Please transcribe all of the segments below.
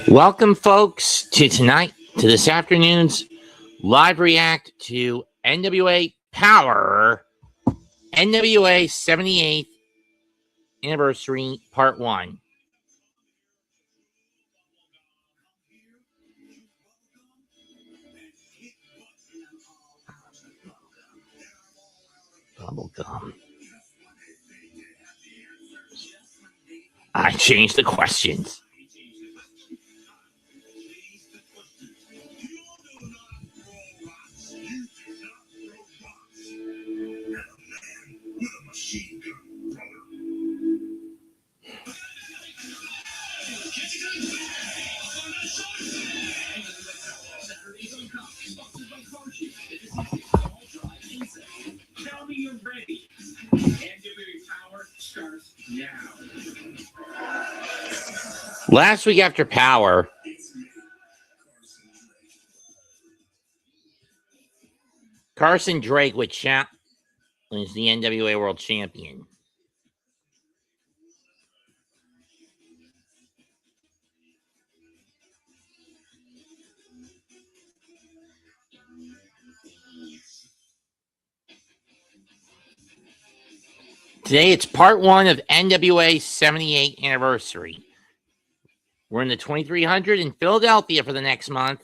Welcome, folks, to this afternoon's live react to NWA Powerr, NWA 78th Anniversary Part 1. Bubblegum. I changed the questions. Tell me you're ready. NWA Powerr starts now. Last week after Powerr, Carson Drake would challenge the NWA World Champion. Today, it's part 1 of NWA 78th Anniversary. We're in the 2300 in Philadelphia for the next month.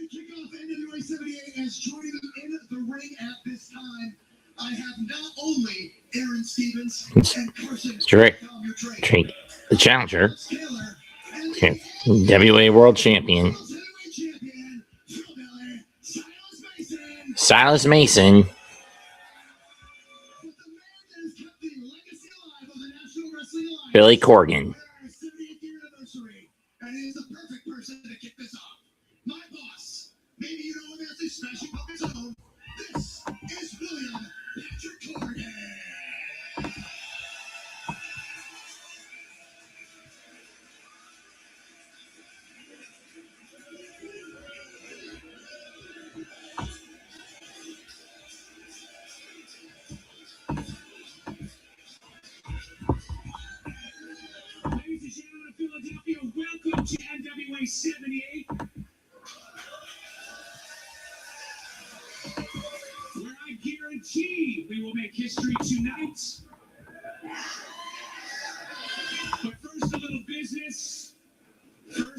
Kick off NWA 78 as joining them in the ring at this time. I have not only Aaron Stevens and Carson Drake, the challenger, NWA World Champion, Silas Mason, Billy Corgan. Maybe you know him as a smashing puppet's own. This is William Patrick Corgan. Ladies and gentlemen of Philadelphia, welcome to NWA 78. Where I guarantee we will make history tonight. But first, a little business. Title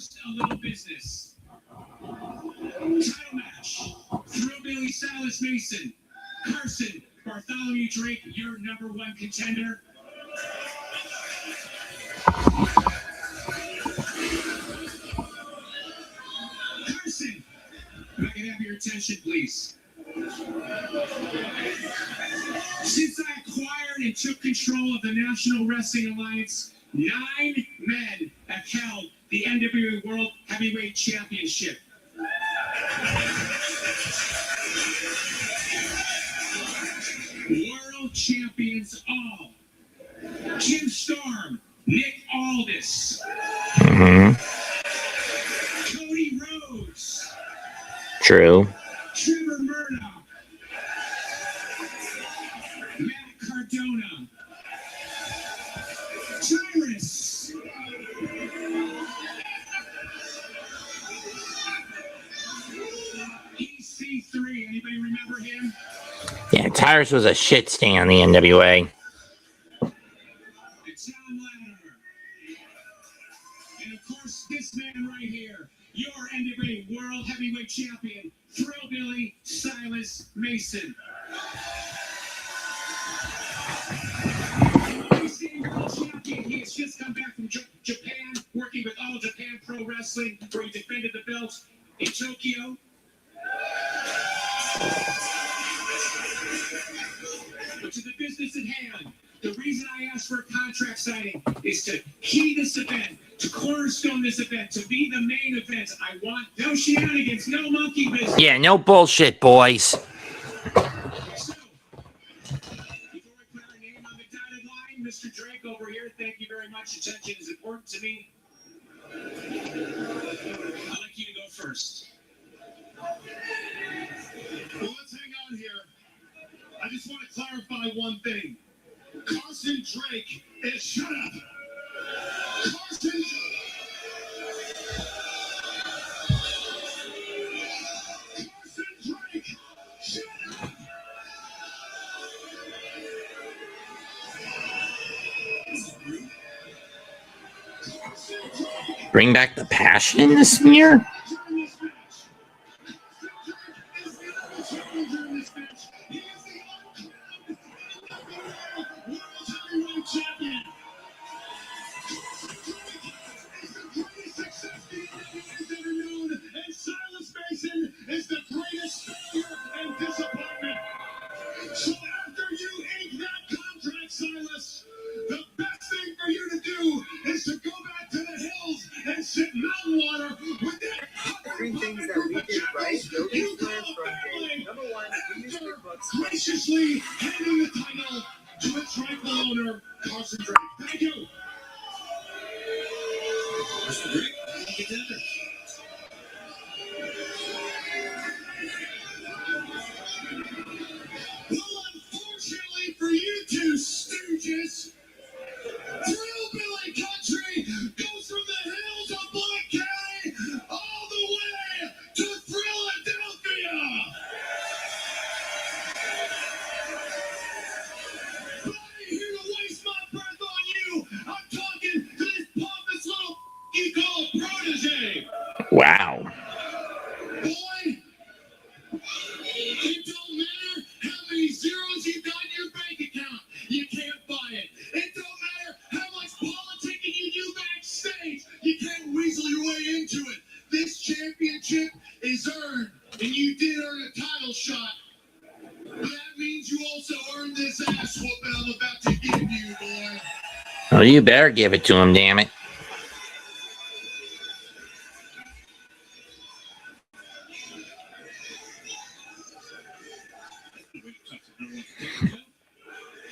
match. Thrillbilly Silas Mason. Carson Bartholomew Drake, your number 1 contender. Carson, if I can have your attention, please. Since I acquired and took control of the National Wrestling Alliance, 9 men have held the NWA World Heavyweight Championship. World champions all. Kim Storm, Nick Aldis, Cody Rhodes. True. Trevor Murdoch, Matt Cardona, Tyrus, EC3. Anybody remember him? Yeah, Tyrus was a shit stain on the NWA. It's Tom Latimer. And of course, this man right here, your NWA World Heavyweight Champion, Thrillbilly Silas Mason. World Champion. He has just come back from Japan, working with All Japan Pro Wrestling, where he defended the belt contract signing is to key this event, to cornerstone this event, to be the main event. I want no shenanigans, no monkey business. Yeah, no bullshit, boys. So, before I put our name on the dotted line, Mr. Drake over here, thank you very much. Attention is important to me. I'd like you to go first. Well, let's hang on here. I just want to clarify one thing. Carson Drake is shut up. Carson Drake, shut up. Bring back the passion in this smear. During this match, Carson Drake is the only challenger in this match. He is the uncrowned World Heavyweight Champion. Carson Drake is the greatest success the NWA has ever known, and Silas Mason is the greatest failure and disappointment. So after you ink that contract, Silas, the best thing for you to do is to go back to the hills and sip mountain water with that. Three things that we did right, building plans from day. Number one, we used your books. Graciously handing the title to its rightful owner, Carson Drake. Thank you. Mr. Drake, contender. Well, unfortunately for you two stooges, Hillbilly Country goes from the hills of Black County all the way to Philadelphia. But I ain't here to waste my breath on you. I'm talking to this pompous little you call a protege. Wow. Boy, it don't matter how many zeros you got in your bank account. You can't buy it. It don't matter how much politicking you do backstage. You can't weasel your way into it. This championship is earned, and you did earn a title shot. But that means you also earned this ass whooping I'm about to give you, boy. Oh, you better give it to him, damn it.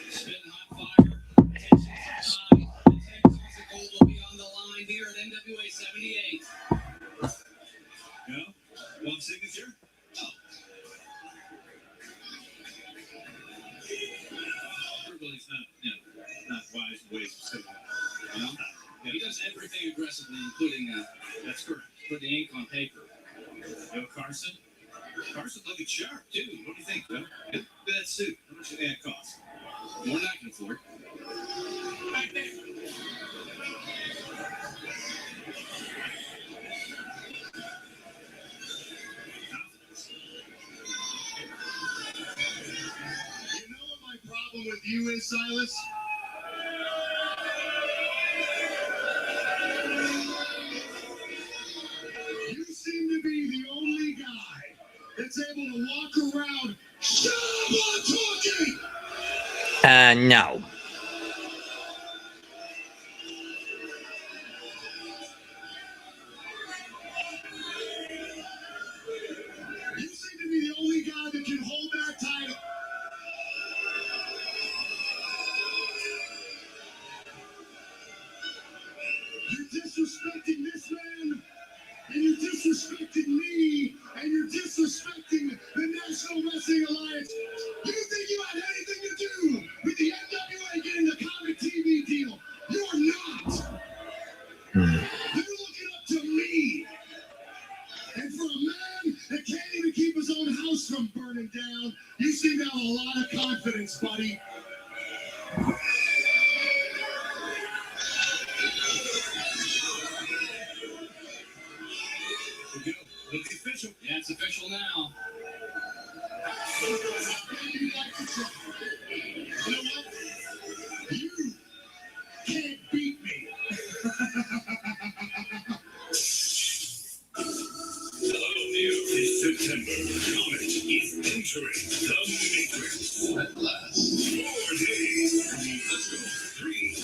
Spitting hot fire. Attention gold will be on the line here at NWA 78. No? One signature? Oh. Everybody's not wise in ways to say that. You know? Yeah, he does everything aggressively, including, that's correct, put the ink on paper. Yo, Carson? Carson looking sharp, too. What do you think, Bill? Look at that suit. How much did that cost? More than I can afford. Right there. You know what my problem with you is, Silas? You seem to be the only guy that's able to walk around. Shut up, I'm talking! No. You seem to be the only guy that can hold that title. You're disrespecting this man, and you're disrespecting me, and you're disrespecting the National Wrestling Alliance. You think you had anything to do with the NWA getting the comic TV deal? You're not. You're looking up to me. And for a man that can't even keep his own house from burning down, you seem to have a lot of confidence, buddy. It's official. Yeah, it's official now. You like to try. You know what? You can't beat me. Hello, dear. This September, Comet is entering the Matrix. At last. 4 days. Let's go. 3,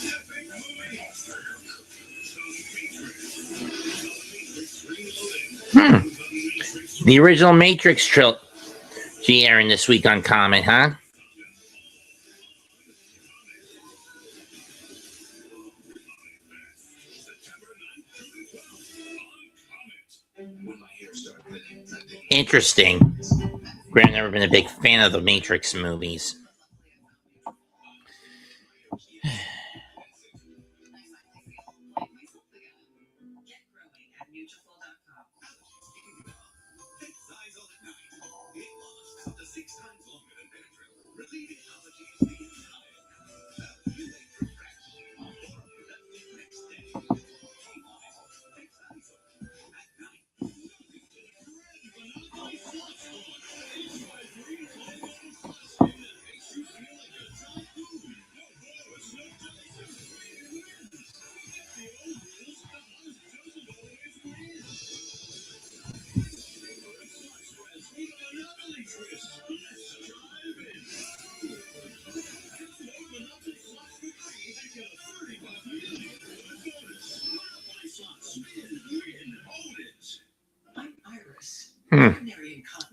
The original Matrix trilogy airing this week on Comet, huh? Interesting. I've never been a big fan of the Matrix movies.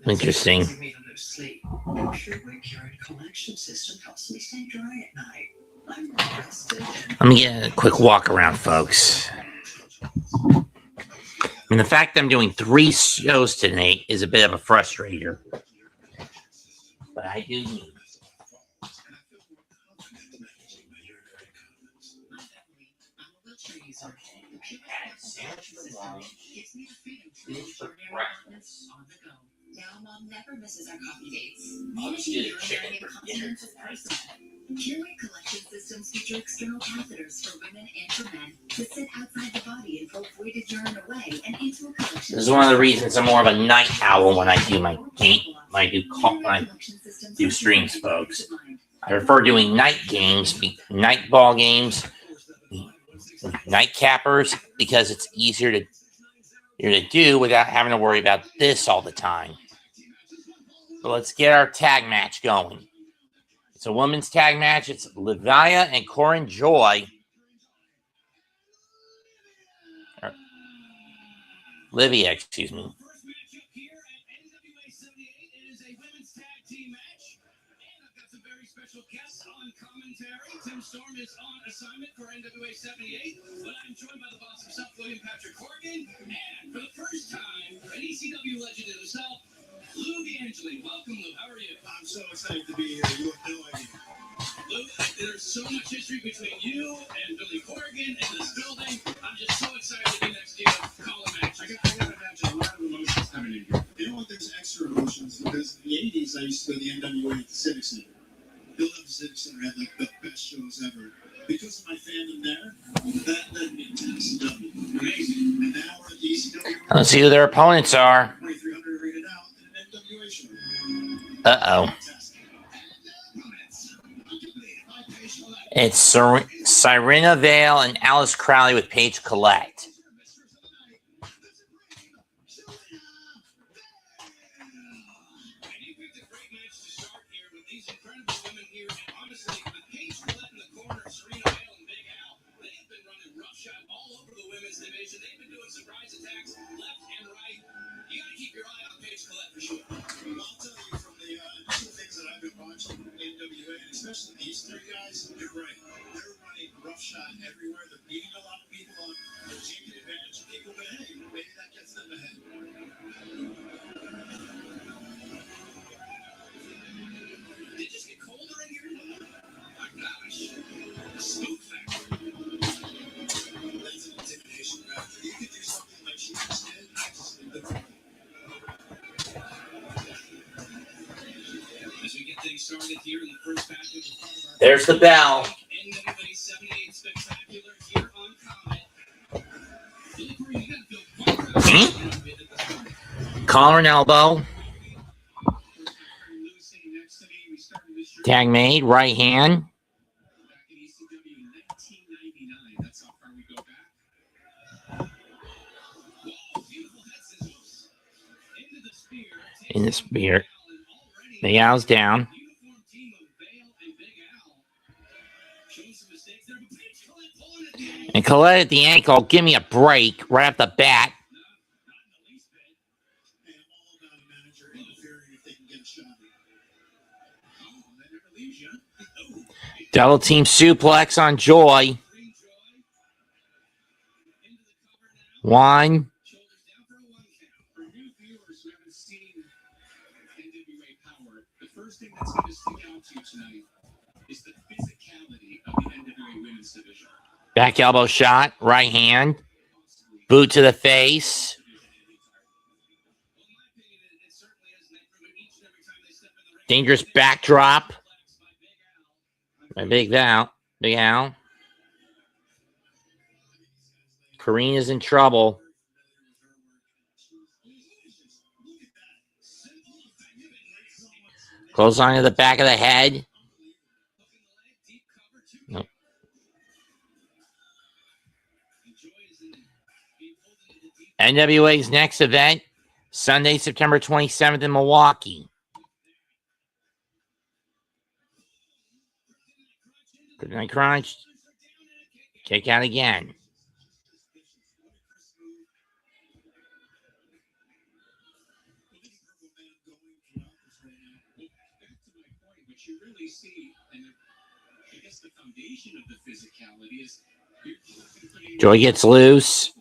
Interesting. Let me get a quick walk around, folks. And the fact that I'm doing 3 shows tonight is a bit of a frustrator. But I do need. Now Mom never misses our coffee dates. Managing urinary incontinence is personal. Curate collection systems feature external catheters for women and for men to sit outside the body and pull voided urine away and into a collection. This is one of the reasons I'm more of a night owl when I do my game. When I do streams, folks. I prefer doing night games, night ball games, night cappers, because it's easier to do without having to worry about this all the time. So let's get our tag match going. It's a women's tag match. It's Livia and Corin Joy. Livia, excuse me. First matchup here at NWA 78 is a women's tag team match. And I've got some very special guests on commentary. Tim Storm is on assignment for NWA 78. But I'm joined by the boss himself, William Patrick Corgan. And for the first time, an ECW legend himself, Lou D'Angeli. Welcome, Lou. How are you? I'm so excited to be here. You have no idea. Lou, there's so much history between you and Billy Corgan in this building. I'm just so excited to be next to you. Call a match. I gotta imagine a lot of emotions coming in here. You know what? There's extra emotions because in the 80s I used to go to the NWA at the Civic Center. Build up the Civic Center had like the best shows ever. Because of my fandom there, that led me to ECW. Amazing. And now we're at the ECW. Let's see who their opponents are. 2300 rated out in an NWA show. Uh-oh. It's Serena Vale and Alice Crowley with Paige Collette. Especially these 3 guys, you're right. They're running roughshod everywhere. They're beating a lot of people up. They're taking advantage of people, but hey, maybe that gets them ahead. Did it just get colder in here? My gosh. Smoke factory. That's an intimidation factor. You could do something like she just did. I just think that's right. As we get things started here in the first match of There's the bell. NWA 78 Spectacular here on Comet. Billy Corgan, you gotta feel quite proud of it. Collar and elbow. Tag made. Right hand. Back in ECW 1999, that's how far we go back. Whoa, beautiful head scissors. Into the spear. In the spear. Big Al's down. Uniform team of Vale and Big Al. Showing some mistakes there, but Paige Collette pulling it down. And Collette at the ankle. Give me a break right off the bat. Not in the least bit. Double team suplex on Joy. One. Shoulders down for a 1 count. For new viewers who haven't seen NWA Powerr, the first thing that's going to stick out to you tonight is the physicality of the NWA Women's Division. Back elbow shot. Right hand. Boot to the face. Dangerous backdrop by Big Al. Big Al. Karina's in trouble. Clothesline to the back of the head. Nope. NWA's next event, Sunday, September 27th in Milwaukee. Good night, crunch. Kick out again. You really see, and I guess the foundation of the physicality is Joy gets loose.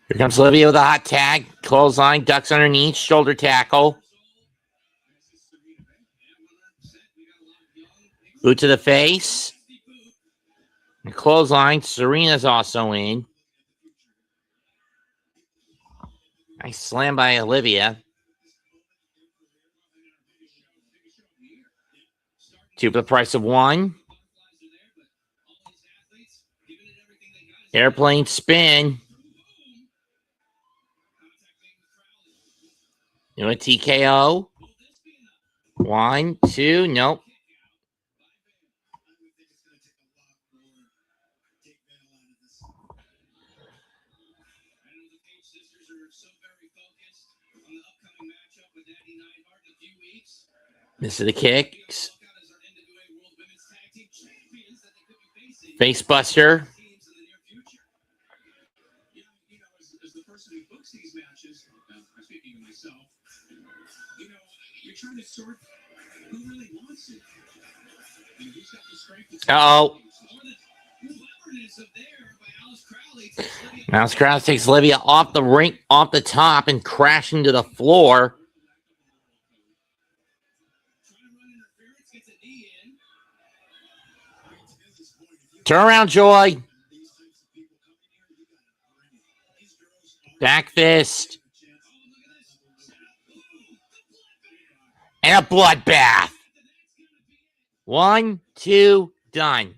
Here comes Livia with a hot tag. Clothesline, ducks underneath, shoulder tackle. Boot to the face. And clothesline, Serena's also in. Nice slam by Olivia. Two for the price of one. Airplane spin. You know a TKO. 1, 2, nope. This is the kicks. Face buster. As the person who books these matches, I'm speaking of myself, you're trying to sort who really wants it. And who's got the strength to Uh-oh. cleverness of there by Alice Crowley. Alice Crowley takes Livia off the ring, off the top, and crashing to the floor. Turn around, Joy. Back fist. And a bloodbath. 1, 2, done.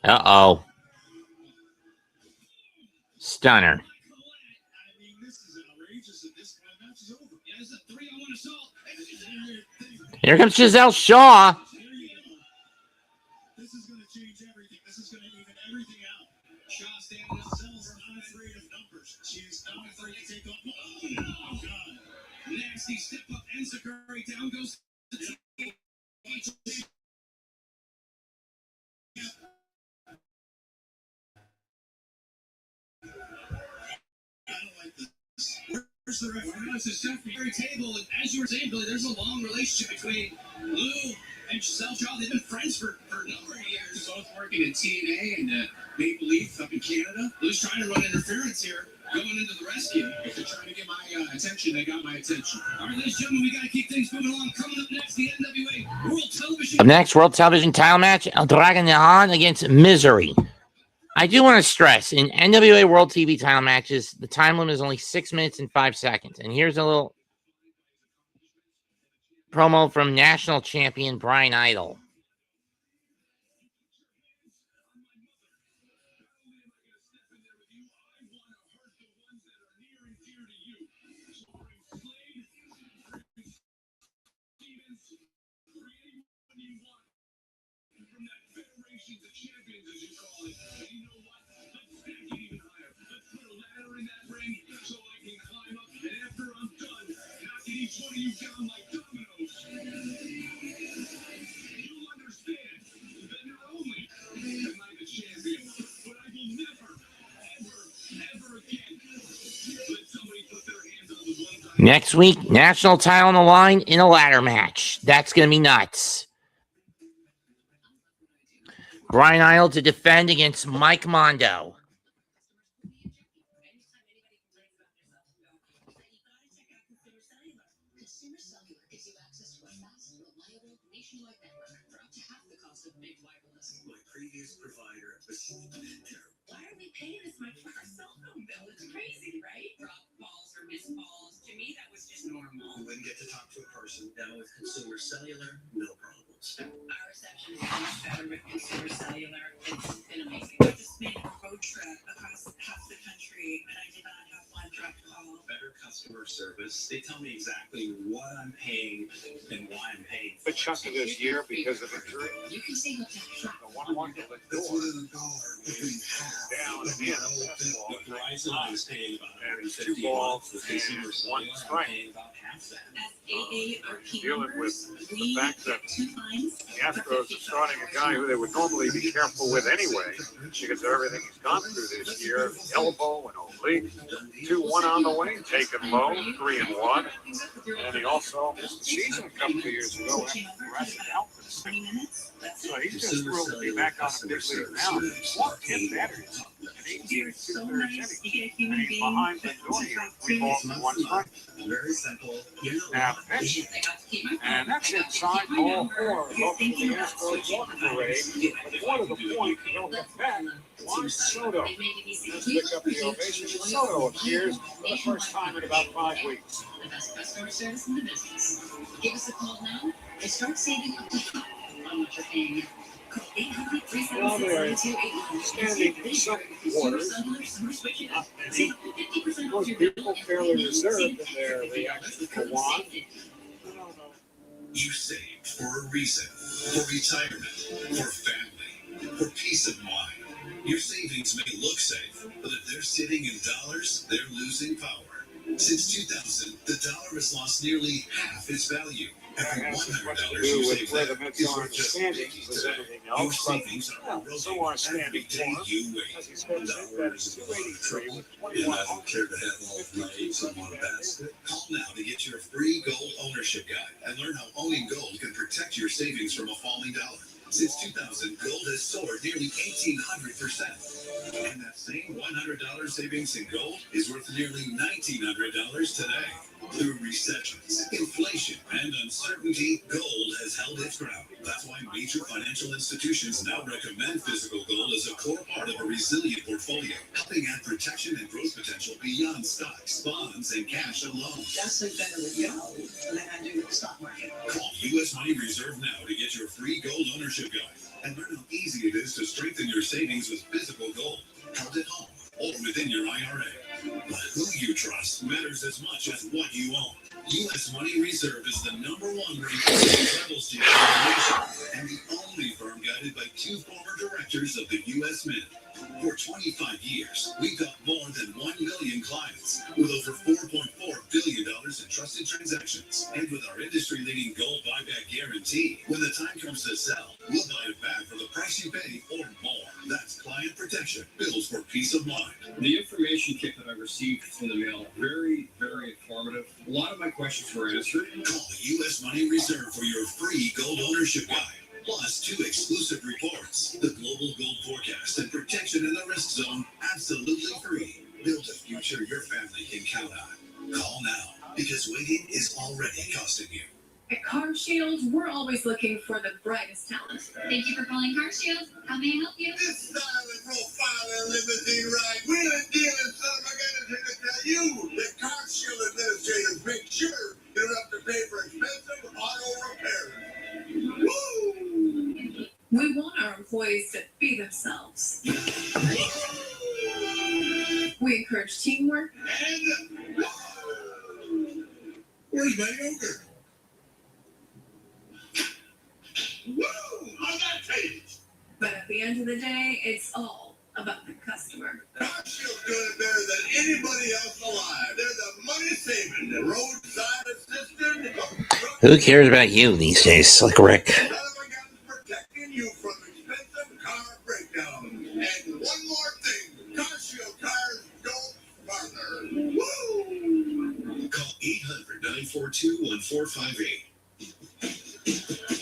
Uh-oh. Stunner. Here comes Giselle Shaw. This is going to change everything. This is going to even everything out. Shaw standing up. Giselle not afraid of numbers. She is not afraid to take on. Oh, God. Nasty step up. Enziguri down goes. I don't like this. Where's the referee? It's a secondary table, and as you were saying, Billy, there's a long relationship between Lou and Giselle Shaw. They've been friends for a number of years. Both working at TNA and Maple Leaf up in Canada. Lou's trying to run interference here, going into the rescue. If they're trying to get my attention, they got my attention. All right, ladies and gentlemen, we got to keep things moving along. Coming up next, the NWA World Television. Up next, World Television title match, El Dragon Leon against Misery. I do want to stress, in NWA World TV title matches, the time limit is only 6 minutes and 5 seconds. And here's a little promo from national champion Brian Idol. Nations of Champions, as you call it. And you know what? Let's stack it even higher. Let's put a ladder in that ring so I can climb up. And after I'm done, knocking each one of you down like dominoes. You'll understand that not only am I the champion, but I will never, ever again let somebody put their hands on the one time. Next week, national title on the line in a ladder match. That's going to be nuts. Brian Idle to defend against Mike Mondo. Consumer Cellular gives you access to a fast, reliable, nationwide network for up to half the cost of big wireless. My previous provider was. Why are we paying this much for our cell phone bill? It's crazy, right? Drop balls or missed balls. To me, that was just normal. You wouldn't get to talk to a person. Now with Consumer Cellular, no problems. Our reception is much better with Consumer Cellular. It's been amazing. I just made a road trip across half the country, and I did not have one direct call. Better customer service. They tell me exactly what I'm paying and why I'm paying. A chunk of this year because of injury. You can save up to half. The one market with That's door within $1 between half. down of again. what Verizon is paying about And it's 150 two balls with and Consumer one Cellular, I'm strike. paying about half that. As AARP Dealing with members, the we fact that get 2 lines. the Astros are starting a guy who they would normally be careful with anyway because of everything he's gone through this year. Elbow and oblique. 2-1 on the way, taken low, 3-1. And he also missed the season a couple of years ago after Jurassic Alpha. 20 minutes. That's So it. he's just thrilled to be back on a big league mound. 10 batters and 18 You're so 2/3 nice. innings. You get a And human he's being behind that Lindor here. talk 3 to. balls and 1 strike. Very simple. Now pitch. I got to keep my phone. And that's I got to inside keep my ball number. 4. You're Welcome to thinking the about Astros switching walk my parade. But more to the point, they'll get back. Why Soto? They made it easy. Let's pick up the ovation. Soto appears for the first time in about 5 weeks. The best customer service in the business. Give us a call now and start saving up to half on what you're paying. Call 800-376-7281. Standing some quarters. Most people fairly reserved in their reaction to Juan. You saved for a reason, for retirement, for family, for peace of mind. Your savings may look safe, but if they're sitting in dollars, they're losing power. Since 2000, the dollar has lost nearly half its value. Every That has as much to $100 do you with save where the there Mets is are in worth the just standings 50 as today. anything Your else. But savings are well, so eroding are every standing day form. you wait. As he's been said, that is 283 with And 21 I don't care to have all of my eggs in one basket. Call now to get your free gold ownership guide and learn how owning gold can protect your savings from a falling dollar. Since 2000, gold has soared nearly 1,800%. And that same $100 savings in gold is worth nearly $1,900 today. Through recessions, inflation, and uncertainty, gold has held its ground. That's why major financial institutions now recommend physical gold as a core part of a resilient portfolio, helping add protection and growth potential beyond stocks, bonds, and cash alone. That's like better with gold than I do with the stock market. Call U.S. Money Reserve now to get your free gold ownership guide and learn how easy it is to strengthen your savings with physical gold, held at home or within your IRA. But who you trust matters as much as what you own. U.S. Money Reserve is the #1 ranked travel student in the nation and the only firm guided by 2 former directors of the U.S. Mint. For 25 years, we've got more than 1 million clients with over $4.4 billion in trusted transactions. And with our industry-leading gold buyback guarantee, when the time comes to sell, we'll buy it back for the price you pay or more. That's client protection, built for peace of mind. The information kit that I received in the mail, very, very informative. A lot of my questions were answered. Call U.S. Money Reserve for your free gold ownership guide. Plus 2 exclusive reports, the Global Gold Forecast and Protection in the Risk Zone, absolutely free. Build a future your family can count on. Call now, because waiting is already costing you. At Car Shield, we're always looking for the brightest talent. Thank you for calling Car Shield. How may I help you? This silent profiling limousine ride, wheeling dealing, son, I got to tell you that Car Shield administrators make sure you're up to pay for expensive auto repairs. Woo! We want our employees to be themselves. We encourage teamwork. And where's my yogurt? Woo! How's that taste? But at at the end of the day, it's all about the customer. CarShield's doing it better than anybody else alive. They're the money-saving, the roadside assistant. Who cares about you these days, like Rick? Son of a gun's protecting you from expensive car breakdowns. And one more thing, CarShield tires don't bother. Woo! Call 800-942-1458.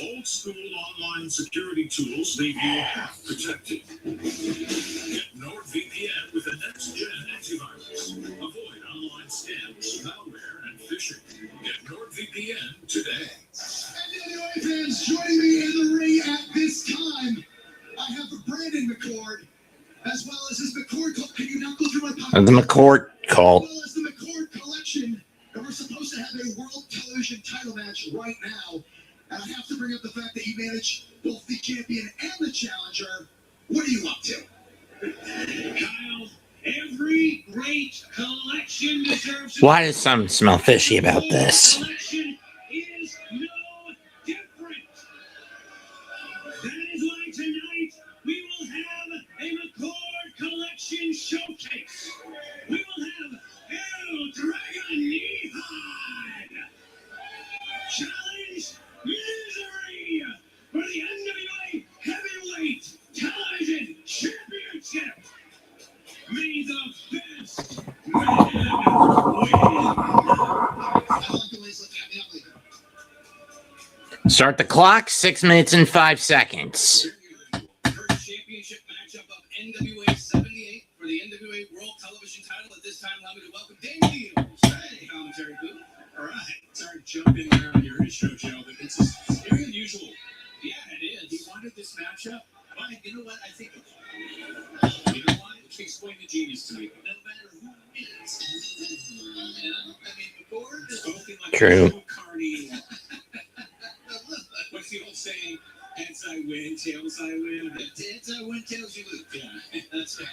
Old school online security tools leave you half protected. Get NordVPN with a next-gen antivirus. Avoid online scams, malware, and phishing. Get NordVPN today. NWA fans joining me in the ring at this time. I have Brandon McCord, as well as his McCord. Can you now go through my pocket? The McCord call. As well as the McCord collection. And we're supposed to have a world television title match right now. And I have to bring up the fact that you manage both the champion and the challenger. What are you up to? Kyle, every great collection deserves. Why does some smell fishy about this? Collection is no different. That is why tonight we will have a McCord collection showcase. We will have El Dragon Nihad challenge Misery for the NWA Heavyweight Television Championship. May the best man win. Start the clock. 6 minutes and 5 seconds. First championship matchup of NWA 78 for the NWA World Television title. At this time, allow me to welcome Dave Neals. Hey, commentary booth. All right. Sorry to jump in there on your intro, Joe, but it's very unusual. Yeah, it is. He wanted this matchup. Well, you know what? I think you know what? Explain the genius to me. No matter who wins. You know? I mean, McCord is spoken like True. a true carny. What's the old saying? Heads I win, tails I win. Heads I win, tails you lose. Yeah, that's right.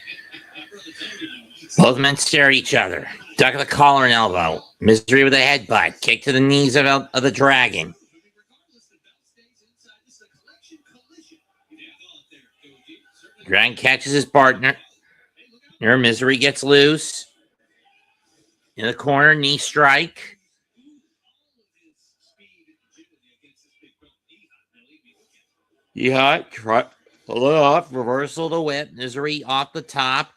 My brother told me that. Both men stare at each other. Duck of the collar and elbow. Misery with a headbutt. Kick to the knees of the dragon. Dragon catches his partner. Misery gets loose. In the corner, knee strike. Yeah, pull it off. Reversal to whip. Misery off the top.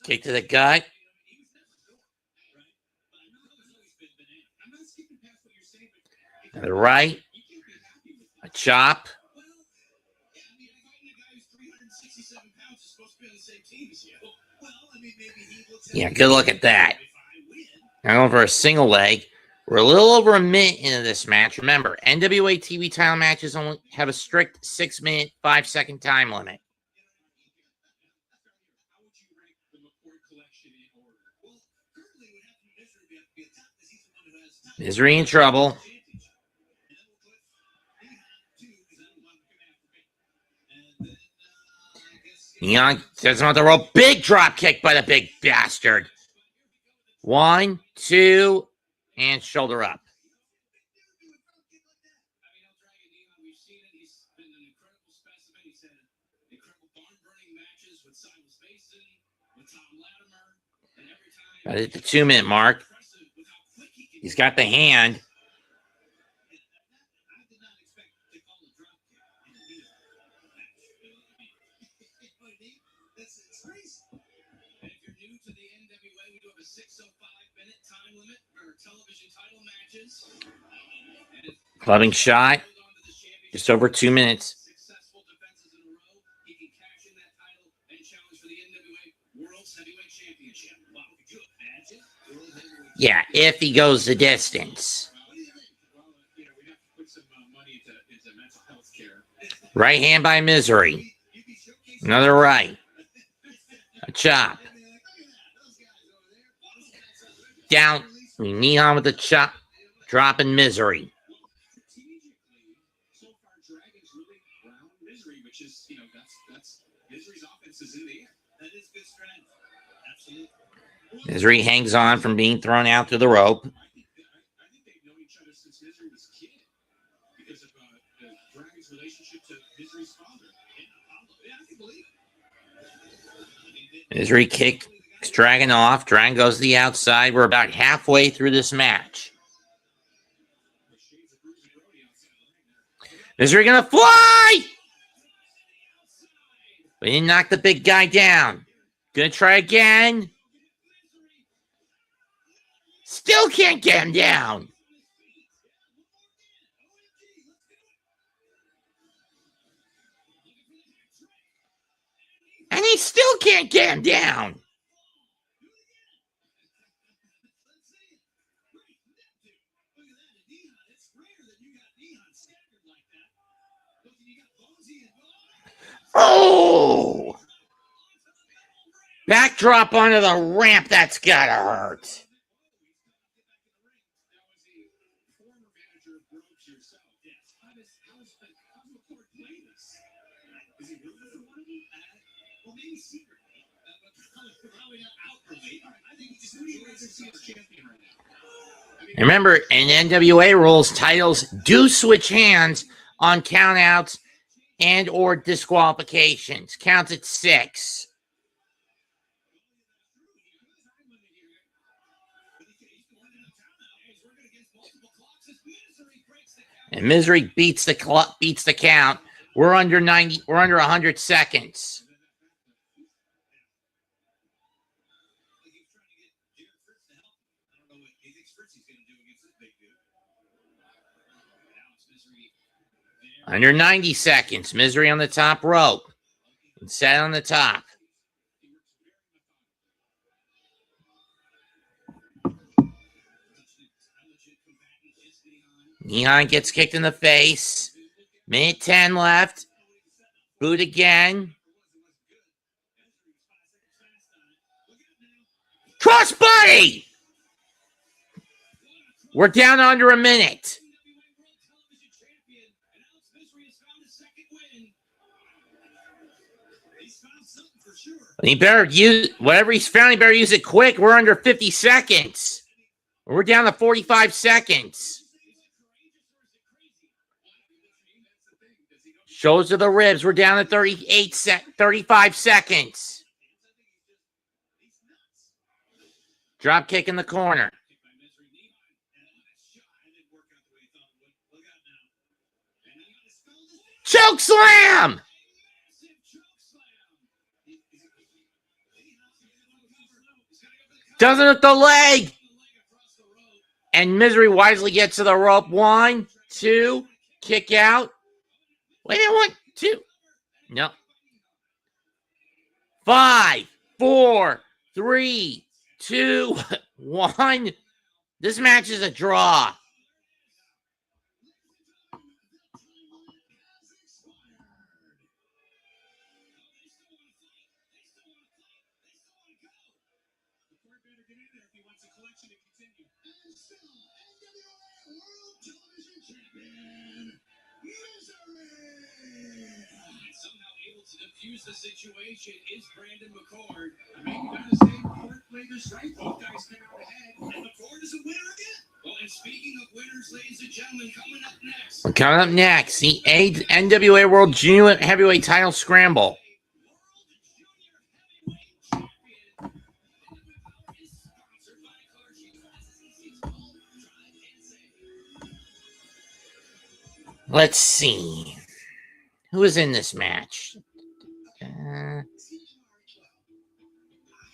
Kick to the gut. To the right. A chop. Yeah, good look at that. Now going for a single leg. We're a little over a minute into this match. Remember, NWA TV title matches only have a strict 6 minute, 5 second time limit. Misery in trouble. Neon says on the rope. Big drop kick by the big bastard. 1, 2, and shoulder up. Right at the 2 minute mark. He's got the hand. Clubbing shot. Just over 2 minutes. Yeah, if he goes the distance. Right hand by Misery. Another right. A chop. Down. Knee on with the chop. Dropping Misery. Misery hangs on from being thrown out to the rope. Because of Dragon's relationship to Misery's father. Yeah, I can believe it. Misery kicks Dragon off. Dragon goes to the outside. We're about halfway through this match. Misery gonna fly! We didn't knock the big guy down. Gonna try again. Still can't get him down. And he still can't get him down. Oh! Backdrop onto the ramp. That's gotta hurt. Remember, in NWA rules, titles do switch hands on countouts and or disqualifications. Counts at 6. And Misery beats the count. We're under 90. We're under 100 seconds. Under 90 seconds. Misery on the top rope. And set on the top. Neon gets kicked in the face. Minute 10 left. Boot again. Crossbody! We're down under a minute. He better use whatever he's found. He better use it quick. We're under 50 seconds. We're down to 45 seconds. Shows to the ribs. We're down to 35 seconds. Drop kick in the corner. Choke slam! Doesn't hit the leg. And Misery wisely gets to the rope. 1, 2, kick out. Wait a minute, 1, 2. No. 5, 4, 3, 2, 1. This match is a draw. Defuse the situation is Brandon McCord. Maybe by the same court played this right. Both guys came out ahead, and McCord is a winner again. Well, and speaking of winners, ladies and gentlemen, coming up next, the NWA World Junior Heavyweight Title Scramble. Let's see. Who is in this match?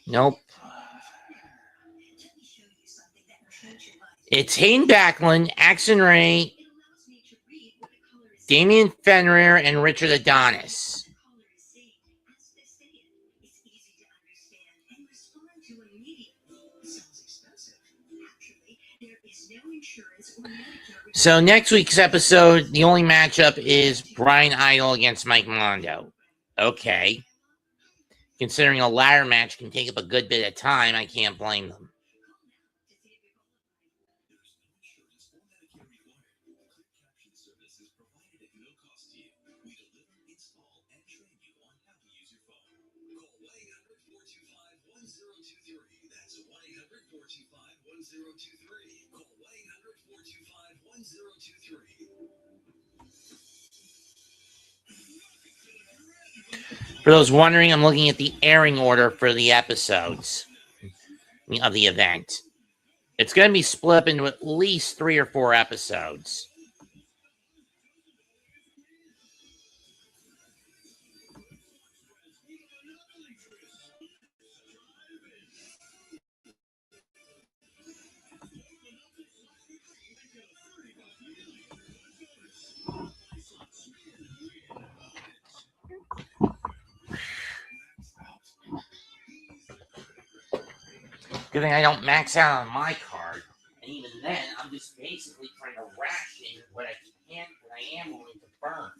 Nope. It's Hayden Backlund, Axon Ray, Damian Fenrir, and Richard Adonis. So next week's episode, the only matchup is Brian Idol against Mike Mondo. Okay. Considering a ladder match can take up a good bit of time, I can't blame them. For those wondering, I'm looking at the airing order for the episodes of the event. It's going to be split up into at least 3 or 4 episodes. Good thing I don't max out on my card. And even then, I'm just basically trying to ration what I am willing to burn.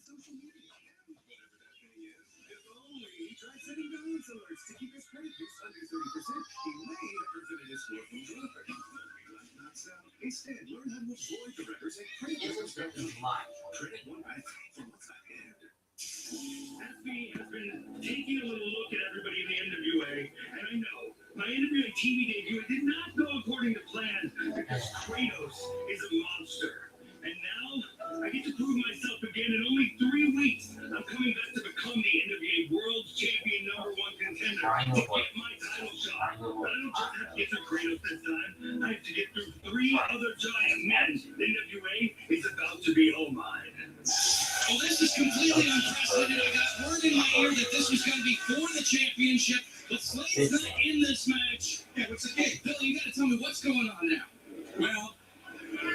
Instead, learn how to avoid the records and credit records that credit one back from what's ahead. FB has been taking a little look at everybody in the NWA, and I know my NWA TV debut did not go according to plan because Kratos is a monster. And now I get to prove myself again in only 3 weeks. I'm coming back to become the NWA World Champion #1 contender to get my title shot. But I don't just have to get through Kratos this time. I have to get through 3 other giant men. The NWA is about to be all mine. Well, this is completely unprecedented. I got word in my ear that this was going to be for the championship, but Slade's not in this match. Yeah, what's the game? Billy, you got to tell me what's going on now. Well,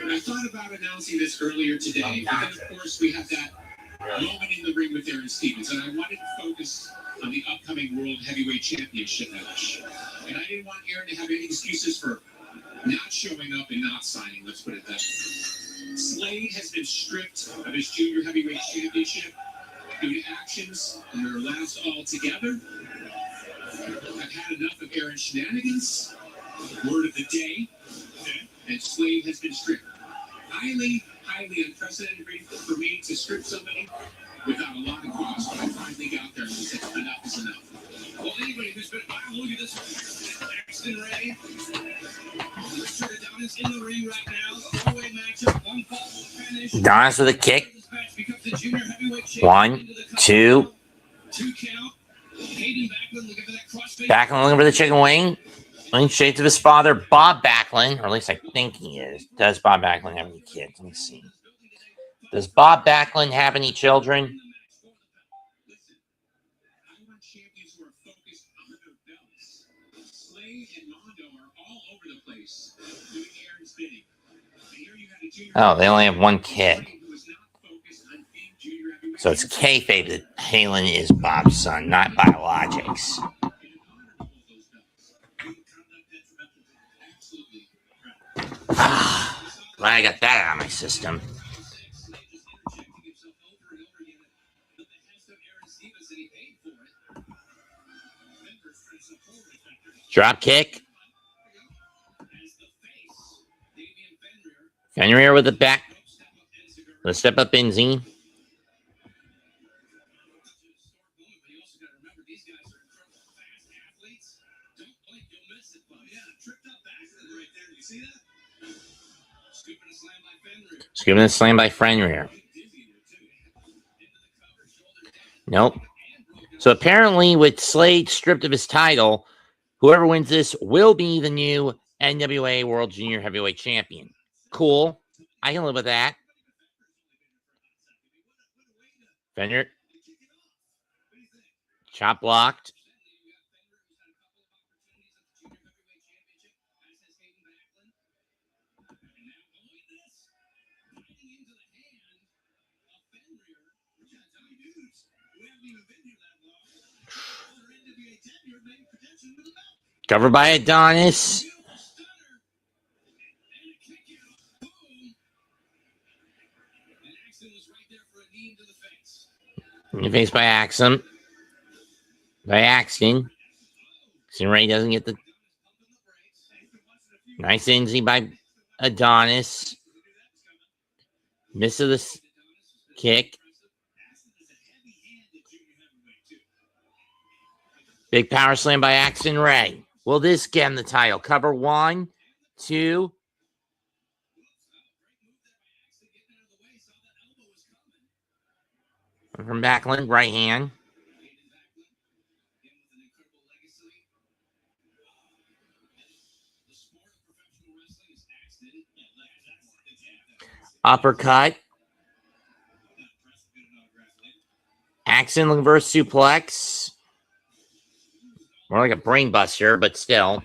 I thought about announcing this earlier today, but then, of course, we have that moment in the ring with Aaron Stevens, and I wanted to focus on the upcoming World Heavyweight Championship match. And I didn't want Aaron to have any excuses for not showing up and not signing, let's put it that way. Slade has been stripped of his Junior Heavyweight Championship due to actions in their last All Together. I've had enough of Aaron's shenanigans. Word of the day. And Slade has been stripped. Highly unprecedented for me to strip somebody without a lot of cause. But I finally got there and said enough is enough. Well, anybody who's been look at this. Axton Ray. Richard Adonis in the ring right now. Four-way matchup. 1 fall finish. Adonis with a kick. 1, 2. 2 count. Hayden Backlund looking for that crossface. Backlund looking for the chicken wing. In shades of his father, Bob Backlund, or at least I think he is. Does Bob Backlund have any kids? Let me see. Does Bob Backlund have any children? Listen, I want champions who are focused on their belts. Slade and Mondo are all over the place doing Aaron's bidding. And here you had a junior Oh, they only have 1 kid. who was not focused on being junior heavyweight So it's kayfabe that Halen is Bob's son, not biologics. Glad I got that out of my system. Drop kick. Fenrir with the back. Let's step up Benzine. Scooping a slam by Fenrir. Nope. So apparently with Slade stripped of his title, whoever wins this will be the new NWA World Junior Heavyweight Champion. Cool. I can live with that. Fenrir. Chop blocked. Covered by Adonis. In the face by Axum. By Axton. Ray doesn't get the nice Inzy by Adonis. Misses the kick. Big power slam by Axton Ray. Will this get him the title? Cover 1, 2. From Backlund, right hand. uppercut. Accent reverse suplex. More like a brain buster, but still.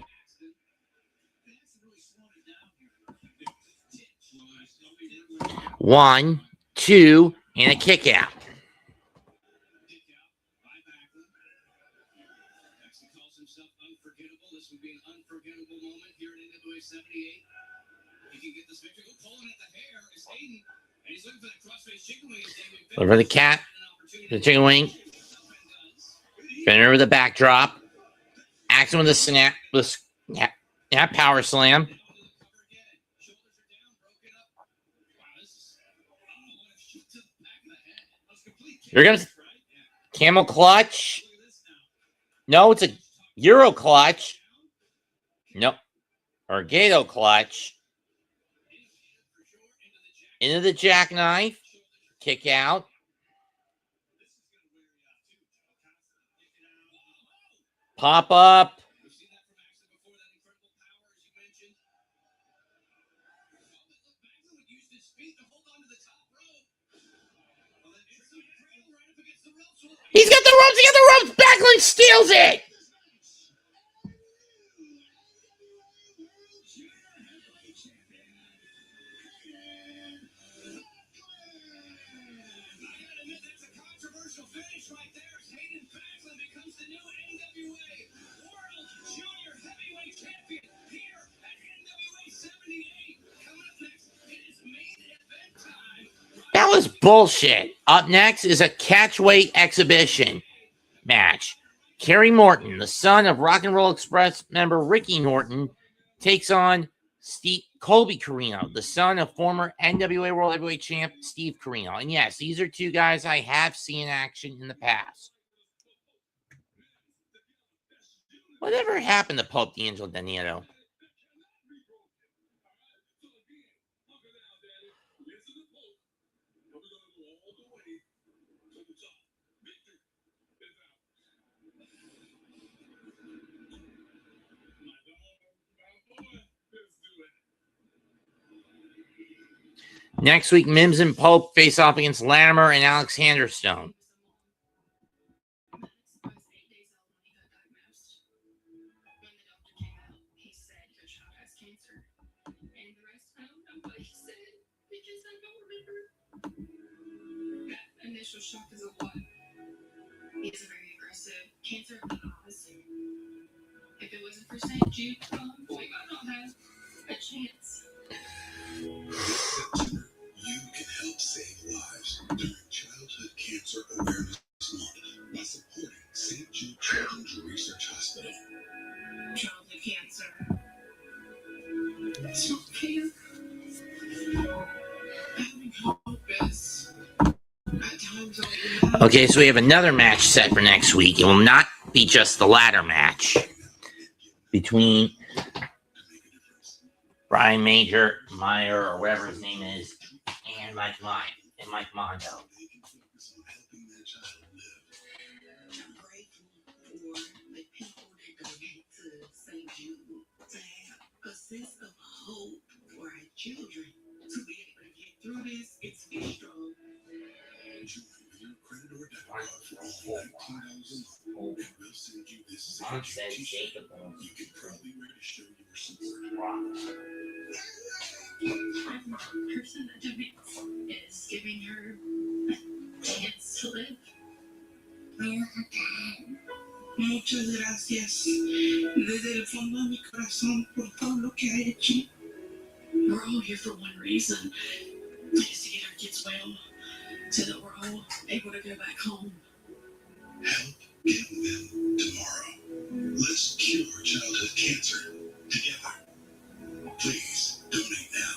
1, 2, and a kick out. This would be an unforgettable moment here in NWA 78. He can get this victory. Pulling at the hair is Hayden. And he's looking for that crossface chicken wing. Over the cat. The chicken wing. Fender with a backdrop. Axel with a snap. Yeah, power slam. You're going to camel clutch. No, it's a Euro clutch. Nope. Or Gato clutch. Into the jackknife. Kick out. Pop up. He's got the ropes. He got the ropes. Backlund steals it. Finish right there. Hayden Backlund becomes the new NWA World Junior Heavyweight Champion here at NWA 78. Coming up next, it is main event time. That was bullshit. Up next is a catchweight exhibition match. Kerry Morton, the son of Rock and Roll Express member Ricky Norton, takes on Colby Carino, the son of former NWA World Heavyweight Champ Steve Carino. And yes, these are two guys I have seen in action in the past. Whatever happened to Pope D'Angelo Danilo? Next week, Mims and Pope face off against Latimer and Alex Handerstone. Initial shock is a what? He is a very aggressive cancer of the eyes. If it wasn't for St. Jude, we might not have a chance. September, you can help save lives during Childhood Cancer Awareness Month by supporting St. Jude Children's Research Hospital. Childhood cancer. It's not fair. Having hope is at times all we have. Okay, so we have another match set for next week. It will not be just the ladder match between Brian Major, Meyer, or whatever his name is, and Mike Mondo. They can focus on helping that child live. I'm grateful for the people that donate to St. Jude to have a sense of hope for our children to be able to get through this and to be strong. Join with your credit or debit card for only $19 a month, and we'll send you this St. Jude t-shirt. You can proudly wear to show your support. I'm not a person that donates is giving her a chance to live. Muchas gracias. Desde el fondo de mi corazón por todo lo que hay aquí. We're all here for one reason. Just to get our kids well, so that we're all able to go back home. Help get them tomorrow. Let's cure childhood cancer together. Please donate now.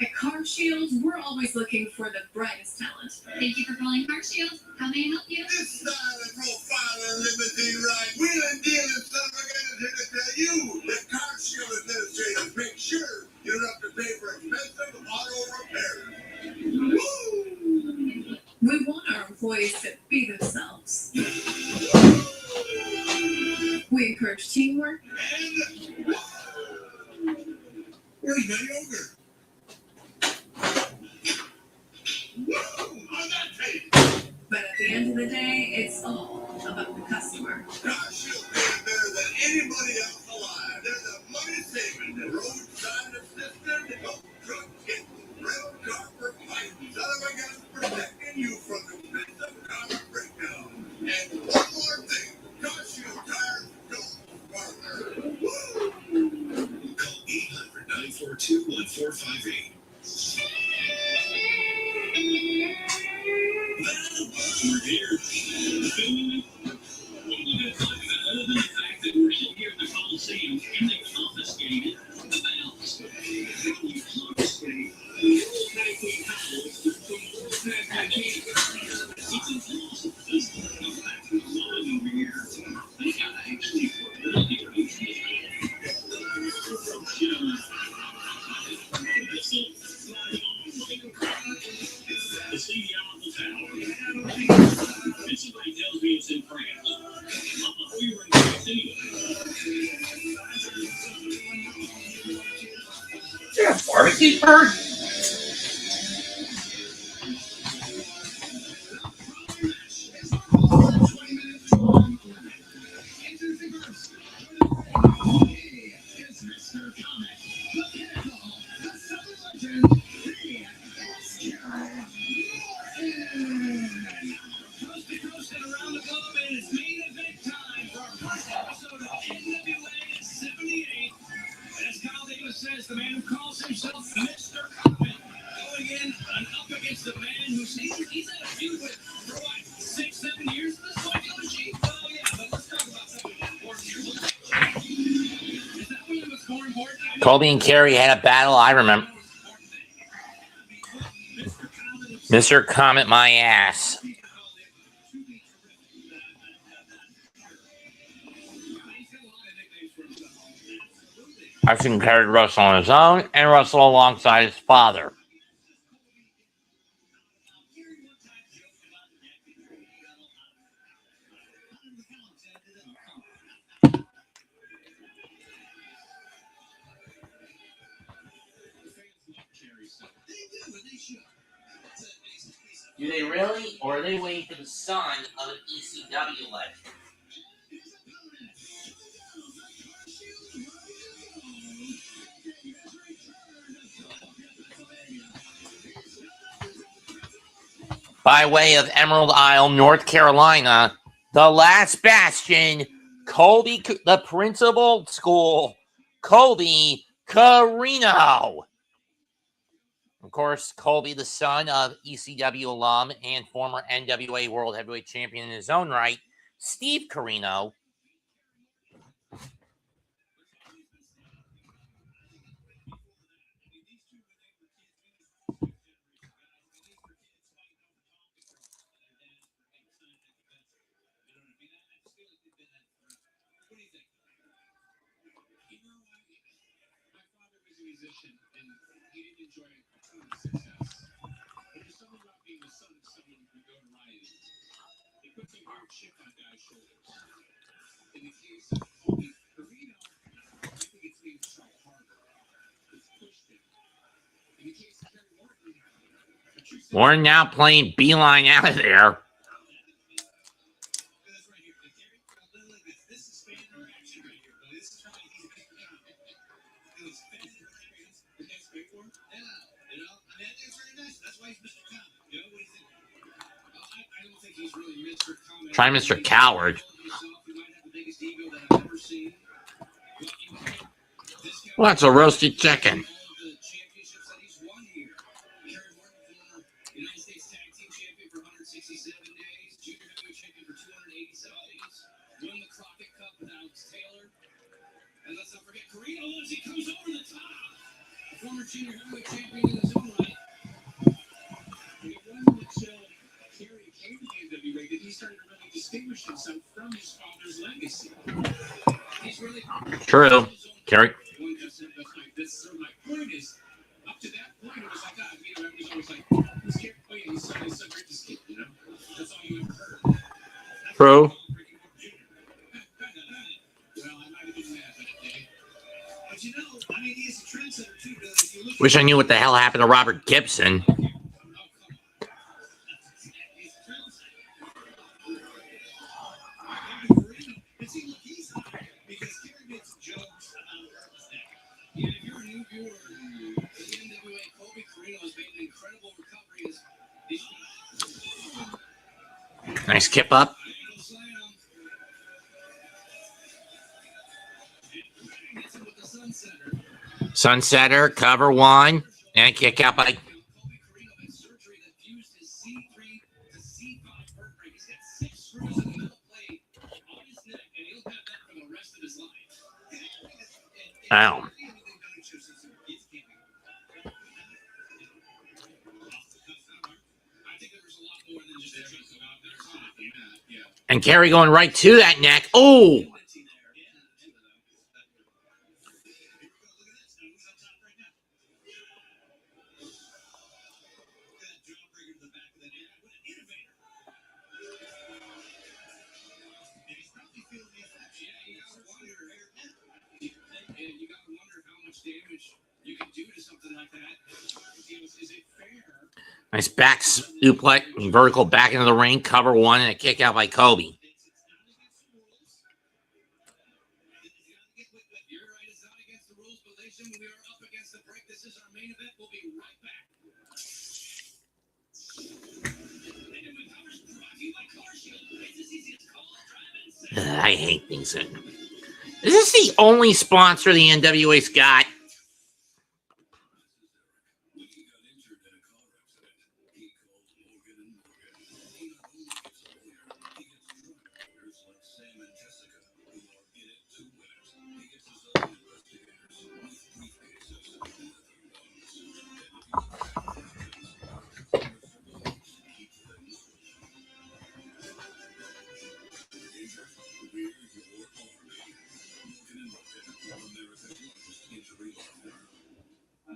At Car Shields, we're always looking for the brightest talent. Thank you for calling Car Shields. How may I help you? This silent profiler limousine ride, wheeling dealing son of a gun is here to tell you that Car Shield administrators make sure you don't have to pay for expensive auto repairs. Woo! We want our employees to be themselves. We encourage teamwork. And we're Use my yogurt. Woo! On that tape. But at the end of the day, it's all about the customer. CarShield pays better than anybody else alive. They're the money saving, the roadside assistant, the truck getting real carpet fighting, other guys protecting you from expensive car breakdown. And one more thing, CarShield tires don't partner. Woo! Call 800-942-1458. We're here. What are we going to talk about other than the fact that we're still here at the Coliseum and they confiscated the bells? How do you confiscate technically powers from it's impossible. That's the fact of the line over here. They got actually the CD out of the tower. If somebody tells me it's in France, we were in France anyway. Is there a barbecue bird? Coast to coast and around the globe, and it's main event time for our first episode of NWA 78. As Kyle Davis says, the man who calls himself Mr. Coffin, going in and up against the man who's he's had a feud with for what, 6-7 years at this point, Yoshi? Well, yeah, but let's talk about something important here. Is that really what's more important? Colby and Kerry had a battle. I remember. Mr. Comet my ass. I've seen Kerry wrestle on his own and wrestle alongside his father. Do they really? Or are they waiting for the son of an ECW legend? By way of Emerald Isle, North Carolina, the last bastion, Colby, the principal school, Colby Carino. Of course, Colby, the son of ECW alum and former NWA World Heavyweight Champion in his own right, Steve Carino. We're now playing Beeline out of there. Try Mr. Coward. Well, that's a roasted chicken. And let's not forget Carino once he comes over the top. A former junior heavyweight champion in his own right. It wasn't until Kerry came to the NWA that he started to really distinguish himself from his father's legacy. He's really True. Kerry. So my point is, up to that point, it was like, everybody's always like, this Kerry, he's so great to skip, you know? That's all you ever heard. True. Well, I might have been mad that day. But you know, I mean, he's a trendsetter too, Billy. Wish I knew what the hell happened to Robert Gibson. It seemed like he's high because Kerry makes jokes about that. Yeah, if you're a new viewer, the NWA Kobe Carino has made an incredible recovery. Nice kip up. Sunsetter, cover one, and kick out by. Wow. And Kerry going right to that neck. Oh! You gotta wonder how much damage you can do to something like that. Is it fair? Nice back suplex, vertical back into the ring, cover one, and a kick out by Kobe. You're right, it's not against the rules, but ladies and gentlemen, we are up against the break. This is our main event. We'll be right back. I hate these. Is this the only sponsor the NWA's got?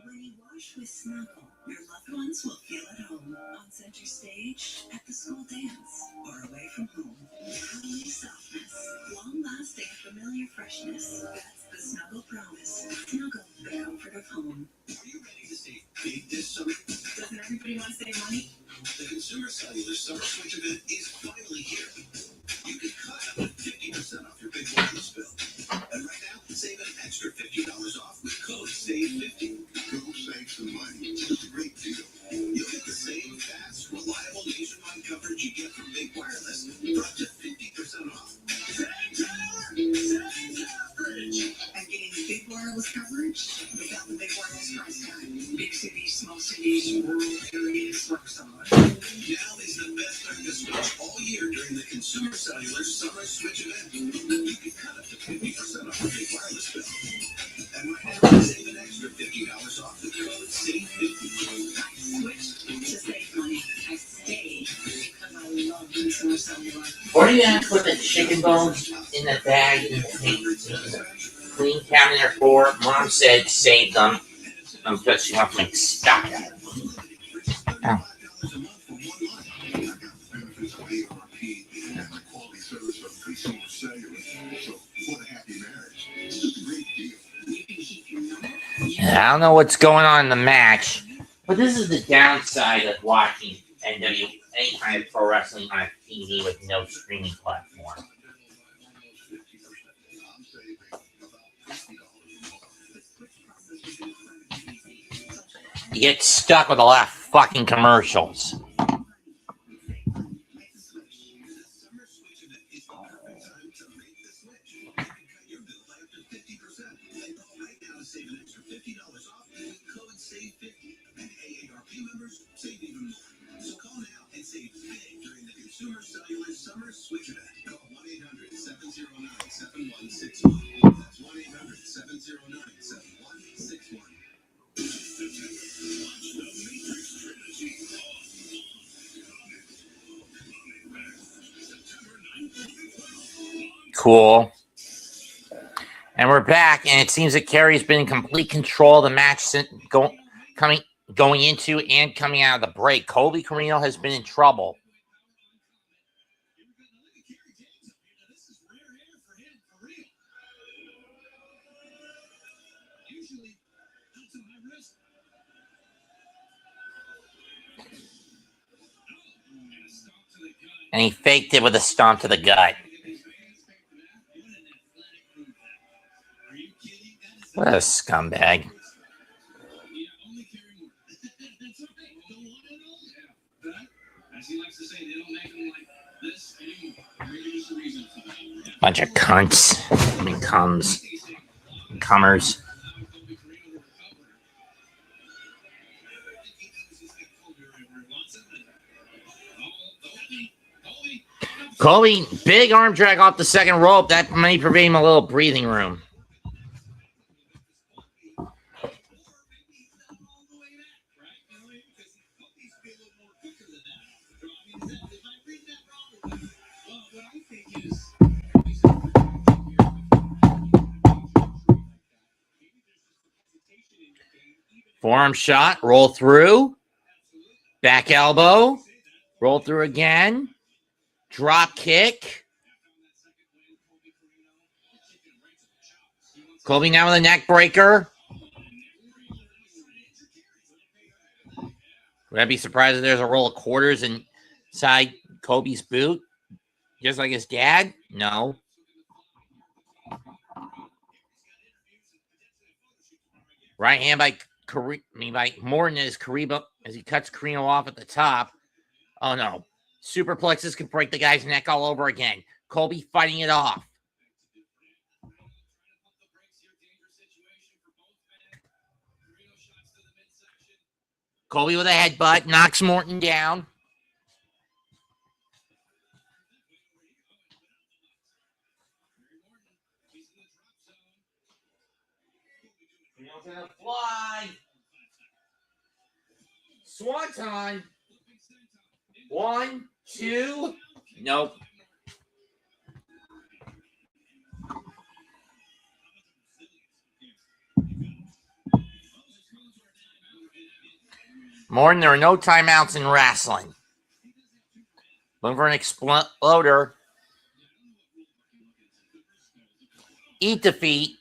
When you wash with Snuggle, your loved ones will feel at home on center stage, at the school dance, or away from home. Cuddly softness, long-lasting familiar freshness. That's the Snuggle promise. Snuggle, the comfort of home. Are you ready to save big this summer? Doesn't everybody want to save money? The Consumer Cellular Summer Switch event is finally here. You can cut up to 50% off your big wireless bill. And right now, save an extra $50 off with code SAVE50. Go save some money. It's a great deal. You'll get the same fast, reliable nationwide coverage you get from big wireless for up to 50% off. Save coverage! And getting big wireless coverage without the big wireless price tag. Big cities, small cities, rural areas, work summer. Now is the best time to switch all year during the Consumer Cellular Summer Switch event. You can cut up to 50% off your big wireless bill. And right now, save an extra $50 off with code SAVE50. I switched to save money. I stayed because I love Consumer Cellular. Or are you gonna put the chicken bones in the bag and take clean cabinet floor? Mom said save them because she wants to make stock out of them. Oh. I don't know what's going on in the match, but this is the downside of watching NWA, any kind of pro wrestling on TV with no streaming platform. You get stuck with a lot of fucking commercials. Consumer Cellular Summer Switch event. Call 1-800-709-7161. That's 1-800-709-7161. Cool. And we're back, and it seems that Kerry's been in complete control of the match since going into and coming out of the break. Colby Carino has been in trouble. And he faked it with a stomp to the gut. What a scumbag. Bunch of cunts. I mean, cummers. Colby, big arm drag off the second rope. That may provide him a little breathing room. Forearm shot, roll through. Back elbow, roll through again. Drop kick. Colby now with a neck breaker. Would I be surprised if there's a roll of quarters inside Colby's boot? Just like his dad? No. Right hand by Morton as Kariba as he cuts Carino off at the top. Oh no. Superplexes can break the guy's neck all over again. Colby fighting it off. Colby with a headbutt knocks Morton down. Carino's gonna fly. Swanton. 1, 2. Nope. Morton, there are no timeouts in wrestling. Looking for an exploder. Eat defeat.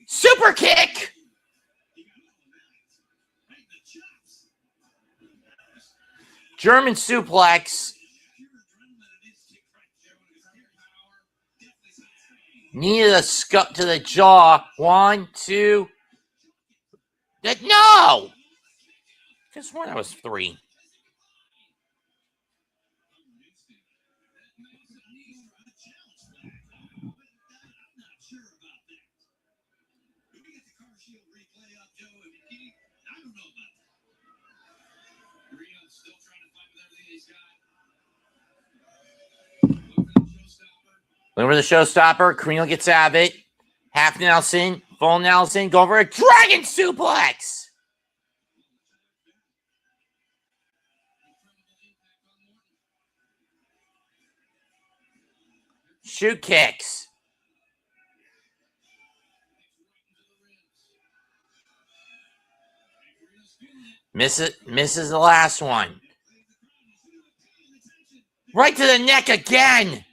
Super kick. German suplex. Knee to the scup to the jaw. 1, 2. No! Just one. That was 3. Looking for the showstopper. Carino gets out of it. Half Nelson. Full Nelson. Go for a dragon suplex. Shoot kicks. Misses the last one. Right to the neck again.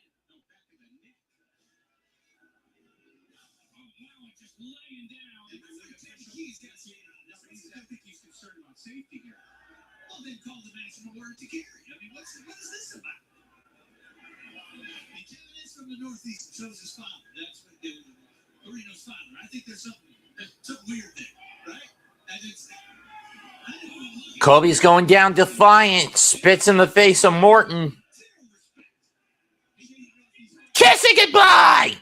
From the Northeast shows his father. That's what Carino's father. I think there's something weird there, right? And it's Colby's going down defiant. Spits in the face of Morton. Kissing goodbye.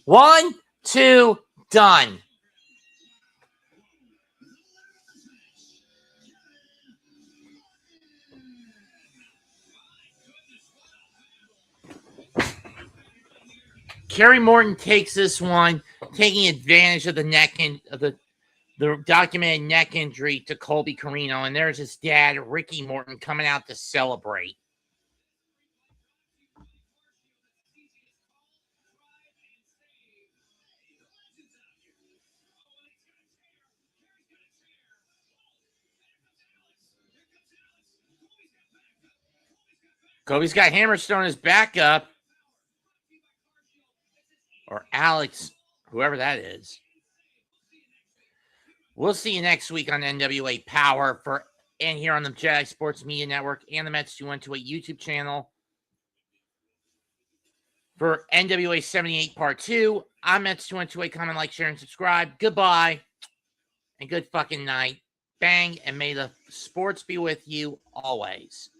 1, 2, done. Kerry Morton takes this one, taking advantage of the neck and the documented neck injury to Colby Carino, and there's his dad, Ricky Morton, coming out to celebrate. Colby's got Hammerstone as backup. Or Alex, whoever that is. We'll see you next week on NWA Powerr for and here on the Jedi Sports Media Network and the Mets 212 YouTube channel. For NWA 78 Part 2, I'm Mets 212. Comment, like, share, and subscribe. Goodbye, and good fucking night. Bang, and may the sports be with you always.